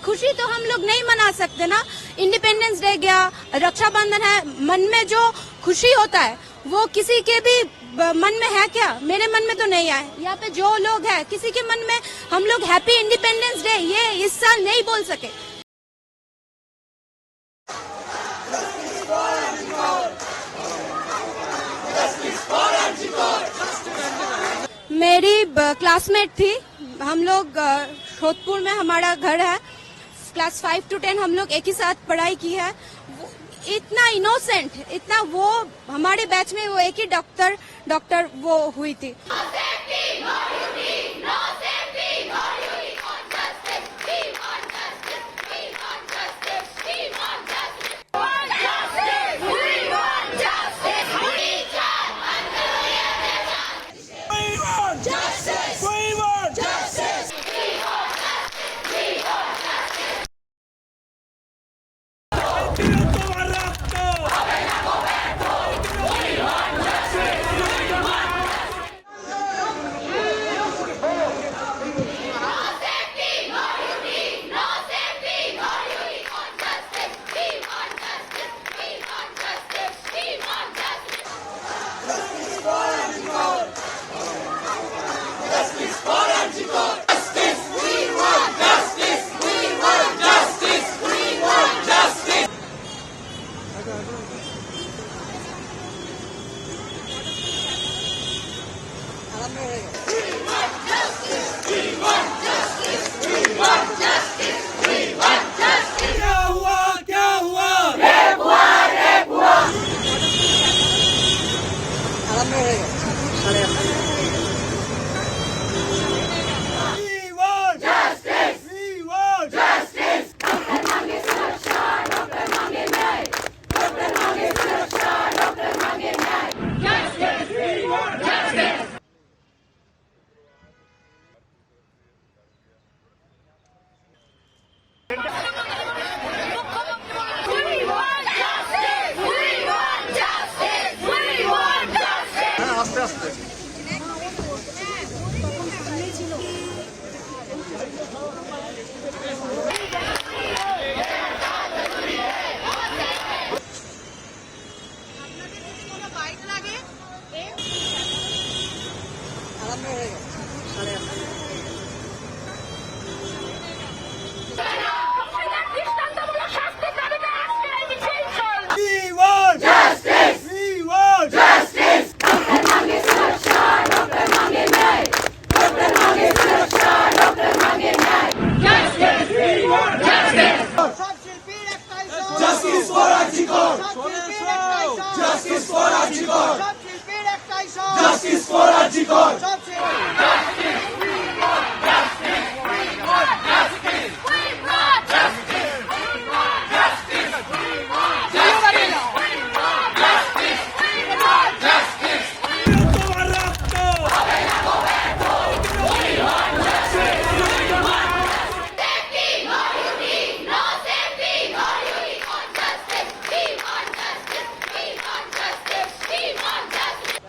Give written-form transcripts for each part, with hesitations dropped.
खुशी तो हम लोग नहीं मना सकते ना। इंडिपेंडेंस डे गया, रक्षाबंधन है, मन में जो खुशी होता है वो किसी के भी मन में है क्या? मेरे मन में तो नहीं है। यहाँ पे जो लोग हैं किसी के मन में हम लोग हैप्पी इंडिपेंडेंस डे ये इस साल नहीं बोल सके। मेरी क्लासमेट थी, हम लोग जोधपुर में हमारा घर है, क्लास 5 to 10 हम लोग एक ही साथ पढ़ाई की है। इतना इनोसेंट, इतना वो हमारे बैच में वो एक ही डॉक्टर वो हुई थी।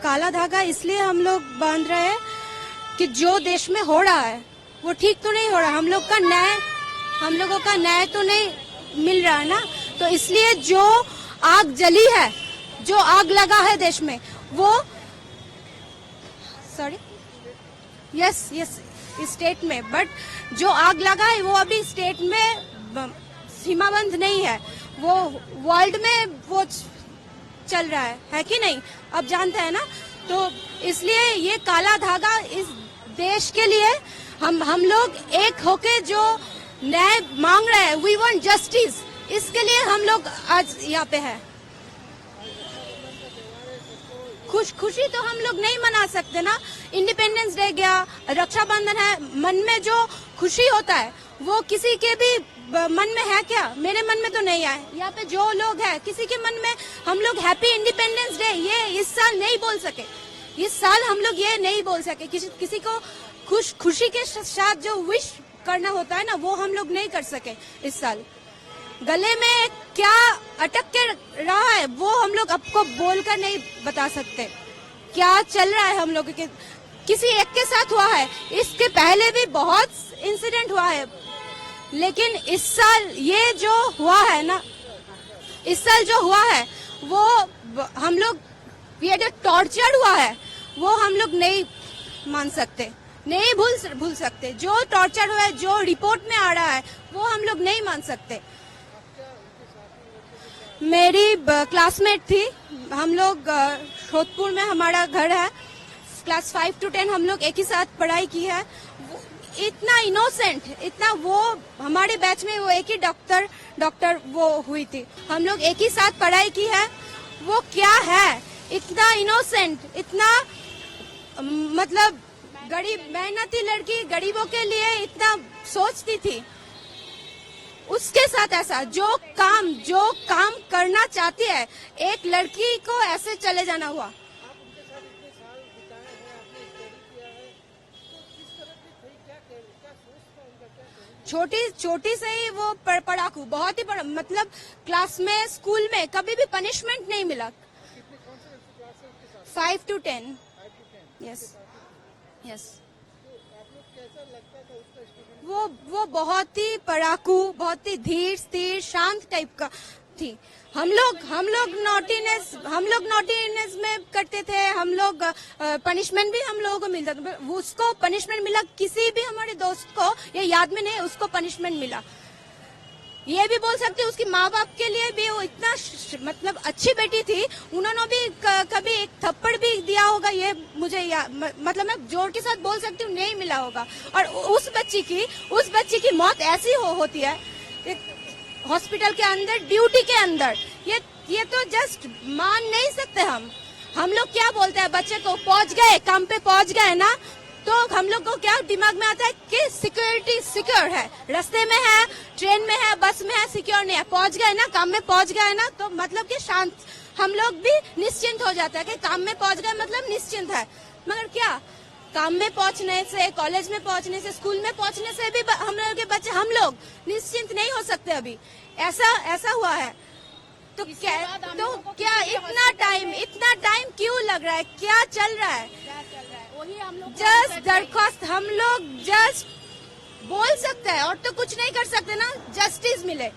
काला धागा इसलिए हम लोग बांध रहे हैं कि जो देश में हो रहा है वो ठीक तो नहीं हो रहा। हम लोगों का न्याय तो नहीं मिल रहा है ना। तो इसलिए जो आग जली है, जो आग लगा है देश में, वो यस स्टेट में, बट जो आग लगा है वो अभी स्टेट में सीमाबंद नहीं है, वो वर्ल्ड में वो चल रहा है कि नहीं? अब जानते हैं ना। तो इसलिए ये काला धागा इस देश के लिए हम लोग एक होके जो न्याय मांग रहे हैं, वी वांट जस्टिस, इसके लिए हम लोग आज यहाँ पे हैं। खुशी तो हम लोग नहीं मना सकते ना। इंडिपेंडेंस डे गया, रक्षाबंधन है, मन में जो खुशी होता है वो किसी के भी मन में है क्या? मेरे मन में तो नहीं है। यहाँ पे जो लोग हैं किसी के मन में हम लोग हैप्पी इंडिपेंडेंस डे ये इस साल नहीं बोल सके। इस साल हम लोग ये नहीं बोल सके। किसी को खुशी के साथ जो विश करना होता है ना, वो हम लोग नहीं कर सके इस साल। गले में क्या अटक के रहा है वो हम लोग आपको बोलकर नहीं बता सकते। क्या चल रहा है हम लोग के किसी एक के साथ हुआ है, इसके पहले भी बहुत इंसिडेंट हुआ है। लेकिन इस साल ये जो हुआ है ना, इस साल जो हुआ है वो हम लोग, ये जो टॉर्चर हुआ है वो हम लोग नहीं मान सकते, नहीं भूल सकते। जो टॉर्चर हुआ है, जो रिपोर्ट में आ रहा है, वो हम लोग नहीं मान सकते। मेरी क्लासमेट थी, हम लोग जोधपुर में हमारा घर है, क्लास 5 to 10 हम लोग एक ही साथ पढ़ाई की है। इतना इनोसेंट, इतना, वो हमारे बैच में वो एक ही डॉक्टर वो हुई थी, हम लोग एक ही साथ पढ़ाई की है। वो क्या है, इतना इनोसेंट, इतना मतलब गरीब मेहनती लड़की, गरीबों के लिए इतना सोचती थी, उसके साथ ऐसा जो काम करना चाहती है, एक लड़की को ऐसे चले जाना हुआ। छोटी से ही वो पढ़ाकू, बहुत ही मतलब क्लास में, स्कूल में कभी भी पनिशमेंट नहीं मिला। 5 to 10। यस। वो बहुत ही पढ़ाकू, बहुत ही धीर स्थिर शांत टाइप का थी। हम लोग नॉटीनेस में करते थे, हम लोग पनिशमेंट भी हम लोगों को मिलता था। उसको पनिशमेंट मिला, किसी भी हमारे दोस्त को ये याद में नहीं, उसको पनिशमेंट मिला। ये भी बोल सकते उसकी माँ बाप के लिए भी वो इतना मतलब अच्छी बेटी थी, उन्होंने भी कभी एक थप्पड़ भी दिया होगा, ये मुझे मतलब मैं जोर के साथ बोल सकती हूँ, नहीं मिला होगा। और उस बच्ची की मौत ऐसी होती है हॉस्पिटल के अंदर, ड्यूटी के अंदर। ये तो जस्ट मान नहीं सकते हम लोग क्या बोलते हैं, बच्चे को पहुंच गए, काम पे पहुंच गए ना, तो हम लोग को क्या दिमाग में आता है कि सिक्योरिटी सिक्योर है, रास्ते में है, ट्रेन में है, बस में है, सिक्योर नहीं है। पहुंच गए ना, काम में पहुंच गए ना, तो मतलब कि शांत, हम लोग भी निश्चिंत हो जाता है कि काम में पहुंच गए मतलब निश्चिंत है। मगर क्या, काम में पहुंचने से, कॉलेज में पहुंचने से, स्कूल में पहुंचने से भी हम लोग के बच्चे, हम लोग निश्चिंत नहीं हो सकते। अभी ऐसा हुआ है तो क्या इतना टाइम क्यों लग रहा है, क्या चल रहा है? वही हम लोग जस्ट दरख्वास्त, हम लोग जस्ट बोल सकते हैं और तो कुछ नहीं कर सकते ना। जस्टिस मिले,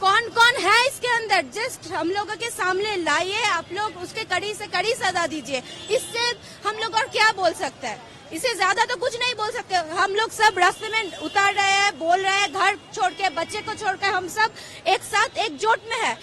कौन है इसके अंदर, जस्ट हम लोगों के सामने लाइए, आप लोग उसके कड़ी से कड़ी सजा दीजिए। इससे हम लोग और क्या बोल सकते हैं, इससे ज्यादा तो कुछ नहीं बोल सकते। हम लोग सब रास्ते में उतार रहे हैं, बोल रहे हैं, घर छोड़ के, बच्चे को छोड़ के, हम सब एक साथ एकजुट में है।